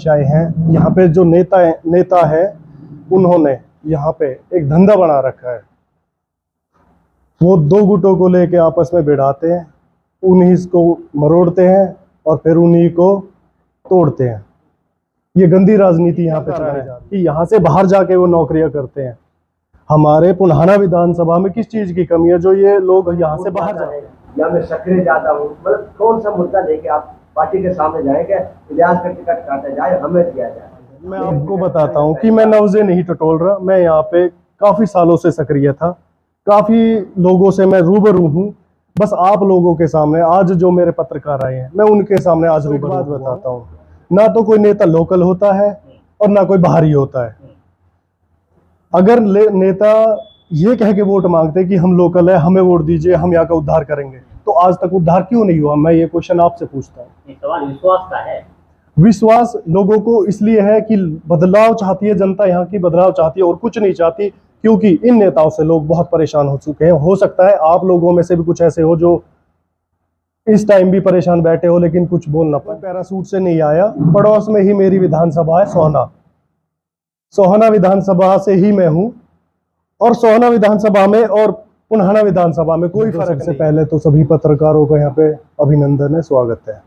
समस्याएं हैं। यहाँ पे जो नेता है उन्होंने यहाँ पे एक धंधा बना रखा है। वो दो गुटों को लेके आपस में भिड़ाते हैं, उन्हीं को मरोड़ते हैं और फिर उन्हीं को तोड़ते हैं। ये गंदी राजनीति यहाँ पे चल रही है कि यहाँ से बाहर जाके वो नौकरियां करते हैं। हमारे पुन्हाना विधानसभा में किस चीज की कमी है जो ये लोग यहाँ से बाहर जा रहे हैं? या मैं सक्रिय ज्यादा हूँ, मतलब कौन सा मुद्दा लेके आप पार्टी के सामने जाएंगे? इलियास का टिकट काटा जाए, हमें दिया जाए। मैं आपको बताता हूँ कि मैं नवजे नहीं टटोल रहा। मैं यहाँ पे काफी सालों से सक्रिय था, काफी लोगों से मैं रूबरू हूँ। बस आप लोगों के सामने आज जो मेरे पत्रकार आए हैं, मैं उनके सामने आज रूबरू बताता हूँ। ना तो कोई नेता लोकल होता है और ना कोई बाहरी होता है। अगर नेता ये कह के वोट मांगते कि हम लोकल है, हमें वोट दीजिए, हम यहाँ का उद्धार करेंगे, तो आज तक उद्धार क्यों नहीं हुआ? मैं ये क्वेश्चन आपसे पूछता हूँ। सवाल विश्वास का है। विश्वास लोगों को इसलिए है कि बदलाव चाहती है जनता, यहाँ की बदलाव चाहती है और कुछ नहीं चाहती, क्योंकि इन नेताओं से लोग बहुत परेशान हो चुके हैं। हो सकता है आप लोगों में से भी कुछ ऐसे हो जो इस टाइम भी परेशान बैठे हो, लेकिन कुछ बोल ना पाए। पैरासूट से नहीं आया, पड़ोस में ही मेरी विधानसभा है सोहना विधानसभा से ही मैं हूँ। और सोहना विधानसभा में और पुन्हाना विधानसभा में कोई फर्क नहीं। से पहले तो सभी पत्रकारों का यहाँ पे अभिनंदन है, स्वागत है,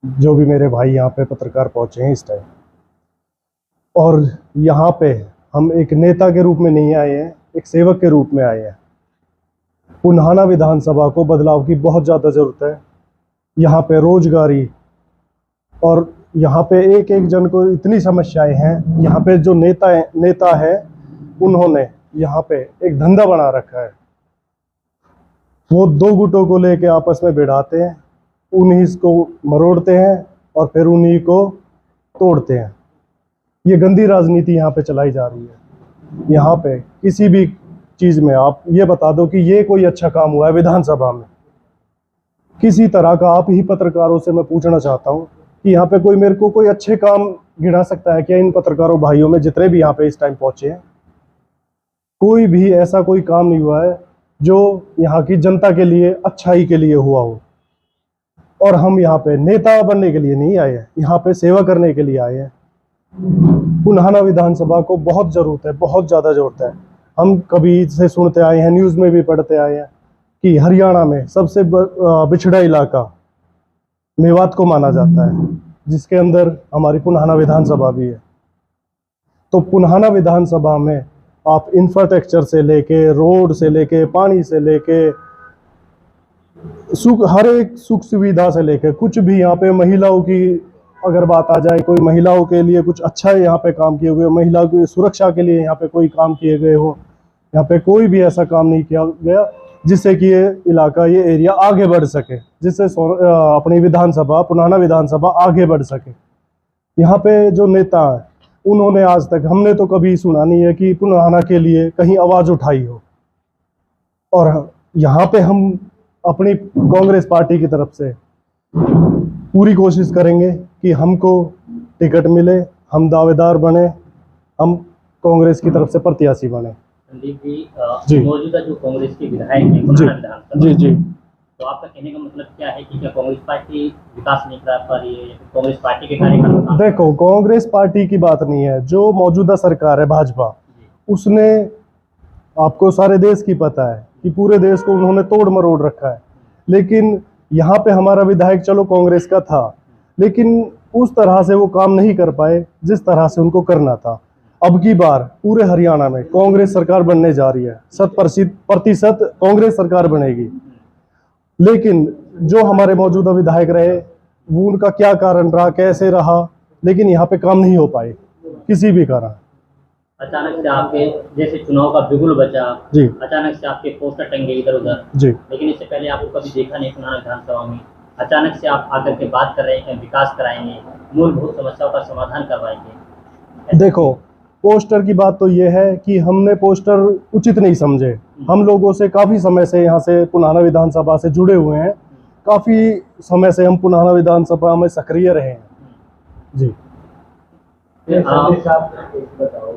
जो भी मेरे भाई यहाँ पे पत्रकार पहुंचे हैं इस टाइम। और यहाँ पे हम एक नेता के रूप में नहीं आए हैं, एक सेवक के रूप में आए हैं। पुन्हाना विधानसभा को बदलाव की बहुत ज़्यादा ज़रूरत है। यहाँ पे रोजगारी और यहाँ पे एक एक जन को इतनी समस्याएं हैं। यहाँ पे जो नेता है उन्होंने यहाँ पे एक धंधा बना रखा है। वो दो गुटों को लेके आपस में भिड़ाते हैं, उन्हीं को मरोड़ते हैं और फिर उन्हीं को तोड़ते हैं। ये गंदी राजनीति यहाँ पे चलाई जा रही है। यहाँ पे किसी भी चीज़ में आप ये बता दो कि ये कोई अच्छा काम हुआ है विधानसभा में, किसी तरह का। आप ही पत्रकारों से मैं पूछना चाहता हूँ कि यहाँ पे कोई मेरे को कोई अच्छे काम गिना सकता है क्या? इन पत्रकारों भाइयों में जितने भी यहाँ पे इस टाइम पहुंचे हैं, कोई भी ऐसा कोई काम नहीं हुआ है जो यहाँ की जनता के लिए, अच्छाई के लिए हुआ हो। और हम यहाँ पे नेता बनने के लिए नहीं आए हैं, यहाँ पे सेवा करने के लिए आए हैं। पुन्हाना विधानसभा को बहुत ज़रूरत है, बहुत ज़्यादा ज़रूरत है। हम कभी से सुनते आए हैं, न्यूज़ में भी पढ़ते आए हैं कि हरियाणा में सबसे पिछड़ा इलाका मेवात को माना जाता है, जिसके अंदर हमारी पुन्हाना विधानसभा भी है। तो पुन्हाना विधानसभा में आप इंफ्रास्ट्रक्चर से लेके, रोड से लेके, पानी से लेके, हर एक सुख सुविधा से लेके कुछ भी, यहाँ पे महिलाओं की अगर बात आ जाए, कोई महिलाओं के लिए कुछ अच्छा है यहाँ पे काम किए हुए, महिलाओं की सुरक्षा के लिए यहाँ पे कोई काम किए गए हो, यहाँ पे कोई भी ऐसा काम नहीं किया गया जिससे कि ये इलाका, ये एरिया आगे बढ़ सके, जिससे अपनी विधानसभा, पुन्हाना विधानसभा आगे बढ़ सके। यहाँ पे जो नेता है उन्होंने आज तक, हमने तो कभी सुना नहीं है कि पुन्हाना के लिए कहीं आवाज़ उठाई हो। और यहाँ पे हम अपनी कांग्रेस पार्टी की तरफ से पूरी कोशिश करेंगे कि हमको टिकट मिले, हम दावेदार बने, हम कांग्रेस की तरफ से प्रत्याशी बने। संदीप जी, मौजूदा जो कांग्रेस के विधायक हैं पुन्हाना विधानसभा, जी, तो आपका कहने का मतलब क्या है कि क्या कांग्रेस पार्टी विकास नहीं कर पा रही है, कांग्रेस पार्टी के कार्यकर्ता? देखो, कांग्रेस पार्टी की बात नहीं है, जो मौजूदा सरकार है भाजपा, उसने, आपको सारे देश की पता है कि पूरे देश को उन्होंने तोड़ मरोड़ रखा है। लेकिन यहाँ पे हमारा विधायक चलो कांग्रेस का था, लेकिन उस तरह से वो काम नहीं कर पाए जिस तरह से उनको करना था। अब की बार पूरे हरियाणा में कांग्रेस सरकार बनने जा रही है, 100% कांग्रेस सरकार बनेगी। लेकिन जो हमारे मौजूदा विधायक रहे, वो उनका क्या कारण रहा, कैसे रहा, लेकिन यहाँ पे काम नहीं हो पाए किसी भी कारण। अचानक से आपके जैसे चुनाव का बिगुल बचा जी, अचानक से आपके पोस्टर टंगे इधर उधर जी, लेकिन इससे पहले आपको कभी देखा नहीं पुन्हाना विधानसभा में। अचानक से आप आकर के बात कर रहे हैं, विकास कराएंगे, मूलभूत समस्याओं का समाधान करवाएंगे। देखो, पोस्टर की बात तो ये है कि हमने पोस्टर उचित नहीं समझे। हम लोगों से काफ़ी समय से यहाँ से पुन्हाना विधानसभा से जुड़े हुए हैं, काफ़ी समय से हम पुन्हाना विधानसभा में सक्रिय रहे हैं। जी, बताओ,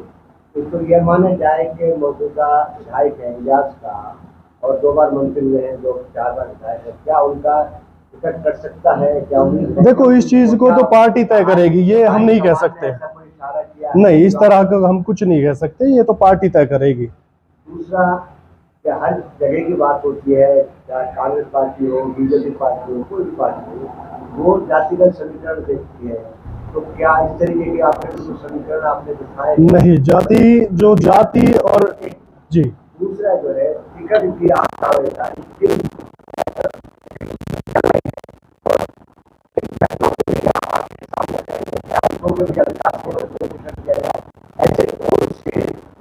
तो यह माना जाए कि मौजूदा विधायक है इलियास का, और 2 बार मंत्री हुए हैं, 2 4 बार विधायक है, क्या उनका टिकट कर सकता है क्या? देखो इस चीज को तो पार्टी तय करेगी, ये हम नहीं कह सकते। ऐसा कोई इशारा किया? नहीं, इस तरह का हम कुछ नहीं कह सकते, ये तो पार्टी तय करेगी। दूसरा, क्या हर जगह की बात होती है, चाहे कांग्रेस पार्टी हो, बीजेपी पार्टी हो, कोई भी पार्टी हो, वो जातिगत समीकरण देखती है। तो क्या इस तरीके के आपने कुछ समीकरण आपने दिखाए? नहीं, जाति और जी। दूसरा जो है टिकट की ऐसे कौन से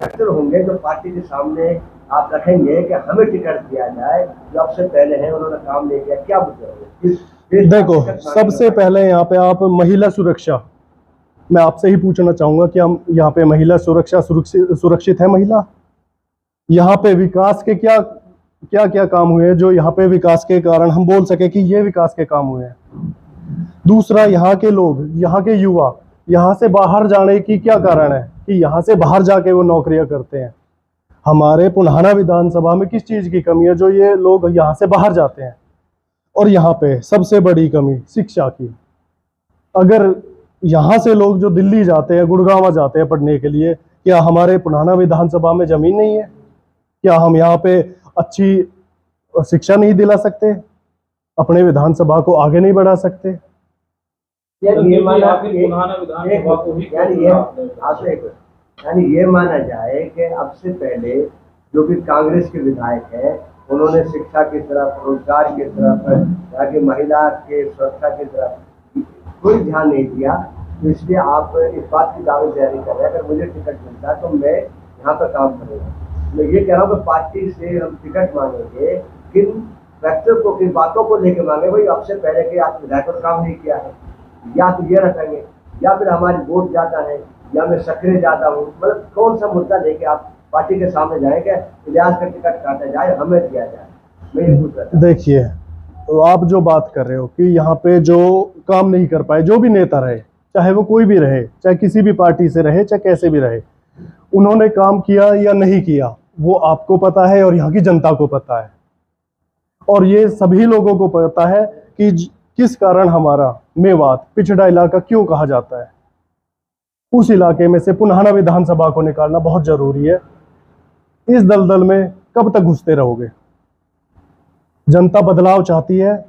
फैक्टर होंगे जो पार्टी के सामने आप रखेंगे कि हमें टिकट दिया जाए, जो आपसे पहले हैं उन्होंने काम नहीं किया, क्या मुद्दे होंगे? देखो सबसे पहले यहाँ पे आप महिला सुरक्षा, मैं आपसे ही पूछना चाहूंगा कि हम यहाँ पे महिला सुरक्षा सुरक्षित है महिला? यहाँ पे विकास के क्या क्या क्या काम हुए हैं जो यहाँ पे विकास के कारण हम बोल सके कि ये विकास के काम हुए हैं? दूसरा, यहाँ के लोग, यहाँ के युवा यहाँ से बाहर जाने की क्या कारण है कि यहाँ से बाहर जाके वो नौकरियां करते हैं? हमारे पुन्हाना विधानसभा में किस चीज की कमी है जो ये लोग यहाँ से बाहर जाते हैं? और यहाँ पे सबसे बड़ी कमी शिक्षा की। अगर यहाँ से लोग जो दिल्ली जाते हैं, गुड़गांव जाते हैं पढ़ने के लिए, क्या हमारे पुन्हाना विधानसभा में जमीन नहीं है? क्या हम यहाँ पे अच्छी शिक्षा नहीं दिला सकते? अपने विधानसभा को आगे नहीं बढ़ा सकते? यानी ये माना जाए कि अब से पहले जो भी कांग्रेस के विधायक हैं उन्होंने शिक्षा की तरफ, रोजगार की तरफ, यहाँ की महिला के सुरक्षा की तरफ कोई ध्यान नहीं दिया। तो इसलिए आप इस बात की दावेदारी कर रहे हैं अगर मुझे टिकट मिलता तो मैं यहाँ पर काम करूँगा। मैं ये कह रहा हूँ कि पार्टी से हम टिकट मांगेंगे, किन फैक्टर को, किन बातों को लेके मांगे? भाई अब से पहले के आप विधायकों ने काम नहीं किया है, या तो ये रखेंगे, या फिर हमारी वोट ज्यादा है, या मैं सक्रिय ज्यादा हूँ। मतलब कौन सा मुद्दा लेके आप पार्टी के सामने जाएंगे? इलियास का टिकट काटा जाए, हमें दिया जाए, मैं ये पूछ रहा था। देखिए, तो आप जो बात कर रहे हो कि यहाँ पे जो काम नहीं कर पाए, जो भी नेता रहे, चाहे वो कोई भी रहे, चाहे किसी भी पार्टी से रहे, चाहे कैसे भी रहे, उन्होंने काम किया या नहीं किया वो आपको पता है और यहाँ की जनता को पता है। और ये सभी लोगों को पता है कि किस कारण हमारा मेवात पिछड़ा इलाका क्यों कहा जाता है। उस इलाके में से पुन्हाना विधानसभा को निकालना बहुत जरूरी है। इस दलदल में कब तक घुसते रहोगे? जनता बदलाव चाहती है,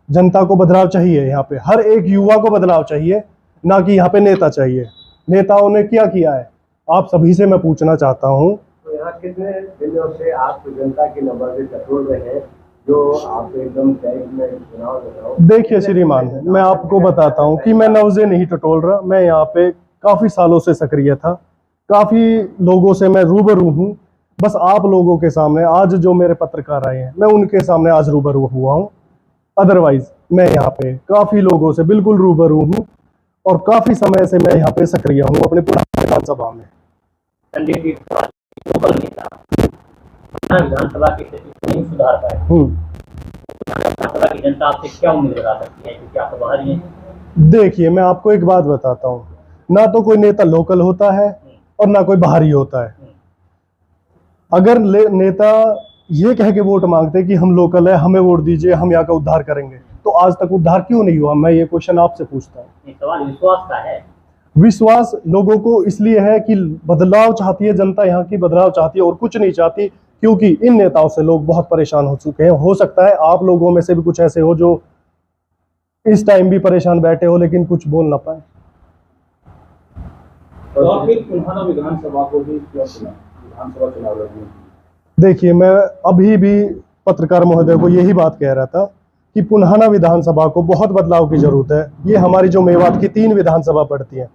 जनता को बदलाव चाहिए। यहाँ पे हर एक युवा को बदलाव चाहिए, ना कि यहाँ पे नेता चाहिए। नेताओं ने क्या किया है आप सभी से मैं पूछना चाहता हूँ। तो यहाँ कितने दिनों से आप जनता की नंबर से टटोल रहे हैं, जो आप एकदम में चुनाव लड़ रहे हो? देखिए श्रीमान, मैं आपको बताता हूँ कि मैं नवजे नहीं टटोल रहा। मैं यहाँ पे काफी सालों से सक्रिय था, काफी लोगों से मैं रूबरू हूँ। बस आप लोगों के सामने आज जो मेरे पत्रकार आए हैं, मैं उनके सामने आज रूबरू हुआ हूँ। अदरवाइज मैं यहाँ पे काफी लोगों से बिल्कुल रूबरू हूँ और काफी समय से मैं यहाँ पे सक्रिय हूँ अपने पुराने विधानसभा में। विधानसभा की स्थिति नहीं सुधार पाए, विधानसभा की जनता आपसे क्या उम्मीद लगा सकती है, क्योंकि आप तो बाहर ही हैं? देखिए, मैं आपको एक बात बताता हूँ, ना तो कोई नेता लोकल होता है और ना कोई बाहरी होता है। अगर नेता ये कह के वोट मांगते कि हम लोकल है, हमें वोट दीजिए, हम यहाँ का उद्धार करेंगे, तो आज तक उद्धार क्यों नहीं हुआ? मैं ये क्वेश्चन आपसे पूछता हूँ। सवाल विश्वास का है। विश्वास लोगों को इसलिए है कि बदलाव चाहती है जनता, यहाँ की बदलाव चाहती है और कुछ नहीं चाहती, क्योंकि इन नेताओं से लोग बहुत परेशान हो चुके हैं। हो सकता है आप लोगों में से भी कुछ ऐसे हो जो इस टाइम भी परेशान बैठे हो लेकिन कुछ बोल ना पाए। तो आप फिर पुन्हाना विधानसभा को भी विधानसभा चुनाव लड़ने? देखिए, मैं अभी भी पत्रकार महोदय को यही बात कह रहा था कि पुन्हाना विधानसभा को बहुत बदलाव की जरूरत है। ये हमारी जो मेवात की 3 विधानसभा पड़ती है,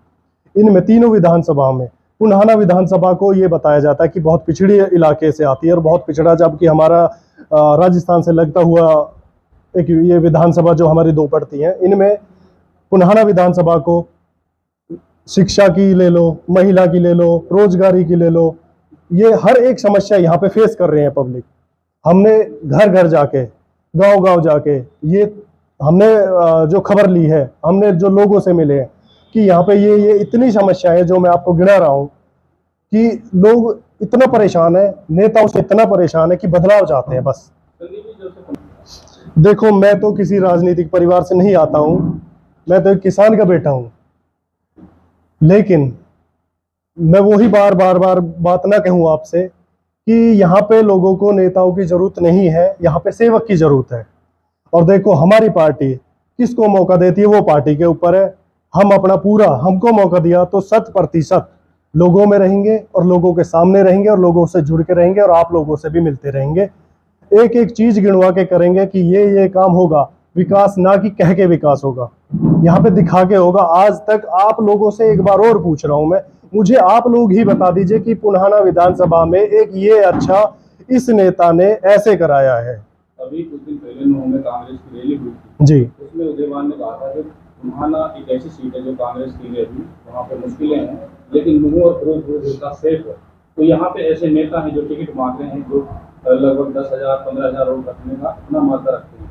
इनमें तीनों विधानसभा में पुन्हाना विधानसभा को ये बताया जाता है कि बहुत पिछड़ी इलाके से आती है और बहुत पिछड़ा, जबकि हमारा राजस्थान से लगता हुआ एक ये विधानसभा जो हमारी 2 पड़ती हैं, इनमें पुन्हाना विधानसभा को शिक्षा की ले लो, महिला की ले लो, रोजगारी की ले लो, ये हर एक समस्या यहाँ पे फेस कर रहे हैं पब्लिक। हमने घर घर जाके, गांव गांव जाके ये हमने जो खबर ली है, हमने जो लोगों से मिले हैं कि यहाँ पे ये इतनी समस्या है जो मैं आपको गिना रहा हूँ कि लोग इतना परेशान है, नेताओं से इतना परेशान है कि बदलाव चाहते हैं बस। देखो, मैं तो किसी राजनीतिक परिवार से नहीं आता हूं, मैं तो एक किसान का बेटा हूं, लेकिन मैं वही बार बार बात ना कहूं आपसे कि यहाँ पे लोगों को नेताओं की जरूरत नहीं है, यहाँ पे सेवक की जरूरत है। और देखो, हमारी पार्टी किसको मौका देती है वो पार्टी के ऊपर है। हम अपना पूरा, हमको मौका दिया तो 100% लोगों में रहेंगे और लोगों के सामने रहेंगे और लोगों से जुड़ के रहेंगे और आप लोगों से भी मिलते रहेंगे। एक एक चीज गिनवा के करेंगे कि ये काम होगा, विकास ना कि कह के विकास होगा, यहाँ पे दिखा के होगा। आज तक आप लोगों से एक बार और पूछ रहा हूं मैं, मुझे आप लोग ही बता दीजिए कि पुन्हाना विधानसभा में एक ये अच्छा इस नेता ने ऐसे कराया है। अभी कुछ दिन पहले नुह में कांग्रेस की रैली हुई थी जी, उसमें उदयवान ने कहा था कि पुन्हाना एक ऐसी सीट है जो कांग्रेस की है, अभी वहाँ पे मुश्किलें हैं, लेकिन नुह और फिरोजपुर जिला सेफ है। तो यहाँ पे ऐसे नेता हैं जो टिकट मांग रहे हैं, जो लगभग 10,000 15,000 वोट रखने का अपना मात्रा रखते हैं।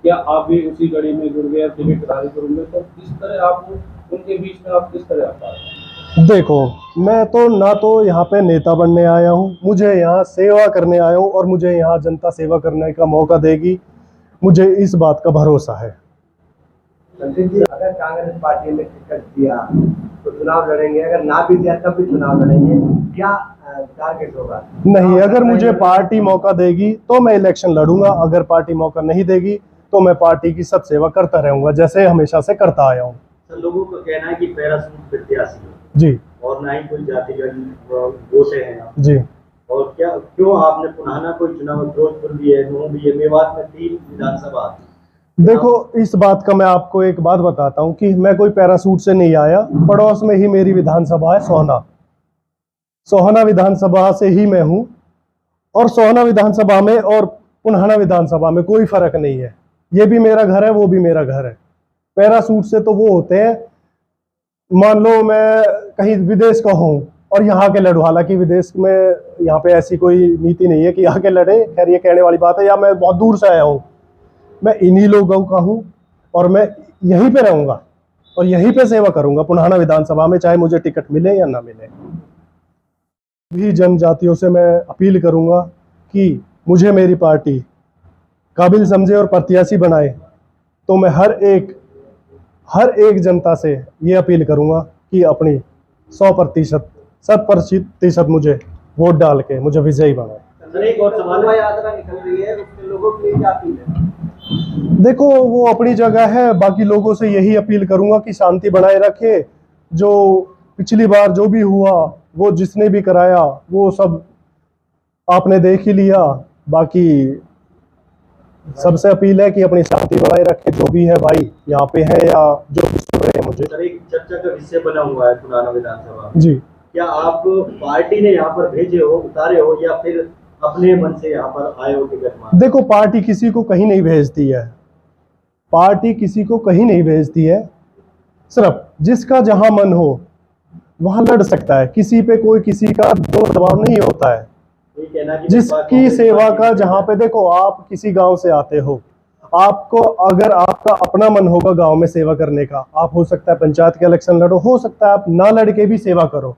क्या आप भी उसी कड़ी में जुड़ गए, टिकट धारी करूंगे, तो किस तरह आप उनके बीच में आप किस तरह आ पा रहे हैं? देखो, मैं तो ना तो यहाँ पे नेता बनने आया हूँ, मुझे यहाँ सेवा करने आया हूँ और मुझे यहाँ जनता सेवा करने का मौका देगी, मुझे इस बात का भरोसा है। संदीप जी, अगर कांग्रेस पार्टी ने टिकट दिया तो चुनाव लड़ेंगे, अगर ना भी दिया तब भी चुनाव लड़ेंगे, क्या टारगेट होगा? नहीं, अगर मुझे पार्टी मौका देगी तो मैं इलेक्शन लड़ूंगा, अगर पार्टी मौका नहीं देगी तो मैं पार्टी की सब सेवा करता रहूंगा जैसे हमेशा से करता आया हूँ। सर, लोगों का कहना है कि पैराशूट प्रत्याशी है जी और ना ही कोई जातिगत वोट है यहाँ। जी, और क्या क्यों आपने पुन्हाना कोई चुनाव, फिरोजपुर भी है, नूह भी है, मेवात में 3 विधानसभा आती है। देखो, इस बात का मैं आपको एक बात बताता हूँ कि मैं कोई पैरासूट से नहीं आया। पड़ोस में ही मेरी विधानसभा है सोहना विधानसभा से ही मैं हूँ, और सोहना विधानसभा में और पुन्हाना विधानसभा में कोई फर्क नहीं है। ये भी मेरा घर है, वो भी मेरा घर है। पैरासूट से तो वो होते हैं, मान लो मैं कहीं विदेश का हूँ और यहाँ के लड़ू, हालांकि विदेश में यहाँ पे ऐसी कोई नीति नहीं है कि यहाँ के लड़े, खैर ये कहने वाली बात है, या मैं बहुत दूर से आया हूँ, मैं इन्हीं लोगों का हूँ और मैं यहीं पे रहूंगा और यहीं पे सेवा करूंगा पुन्हाना विधानसभा में, चाहे मुझे टिकट मिले या ना मिले। भी जनजातियों से मैं अपील करूंगा कि मुझे मेरी पार्टी काबिल समझे और प्रत्याशी बनाए, तो मैं हर एक जनता से ये अपील करूंगा कि अपनी 100% मुझे वोट डाल के मुझे विजयी बनाए। सर, एक और सवाल, यात्रा निकल रही है, उसके लोगों के लिए क्या अपील है? देखो, वो अपनी जगह है, बाकी लोगों से यही अपील करूंगा कि शांति बनाए रखे। जो पिछली बार जो भी हुआ, वो जिसने भी कराया वो सब आपने देख ही लिया। बाकी सबसे अपील है कि अपनी शांति बनाए रखे, जो भी है भाई यहाँ पे है या जो भी सुन रहे हैं मुझे। सर, एक चर्चा का विषय बना हुआ है पुन्हाना विधानसभा। जी, क्या आप पार्टी ने यहाँ पर भेजे हो, उतारे हो, या फिर अपने मन से यहाँ पर आए हो टिकट मांग? देखो, पार्टी किसी को कहीं नहीं भेजती है, पार्टी किसी को कहीं नहीं भेजती है। सिर्फ जिसका जहां मन हो वहां लड़ सकता है, किसी पे कोई किसी का जोर दबाव नहीं होता है। ये कहना कि जिसकी सेवा का जहां पे, देखो, आप किसी गांव से आते हो, आपको अगर आपका अपना मन होगा गांव में सेवा करने का, आप हो सकता है पंचायत के इलेक्शन लड़ो, हो सकता है आप ना लड़के भी सेवा करो,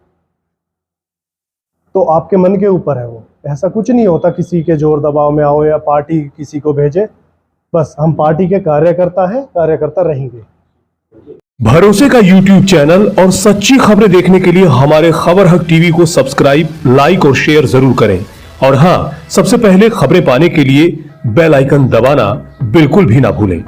तो आपके मन के ऊपर है वो। ऐसा कुछ नहीं होता किसी के जोर दबाव में आओ या पार्टी किसी को भेजे। बस हम पार्टी के कार्यकर्ता हैं, कार्यकर्ता रहेंगे। भरोसे का YouTube चैनल और सच्ची खबरें देखने के लिए हमारे खबर हक टीवी को सब्सक्राइब, लाइक और शेयर जरूर करें। और हां, सबसे पहले खबरें पाने के लिए बेल आइकन दबाना बिल्कुल भी ना भूलें।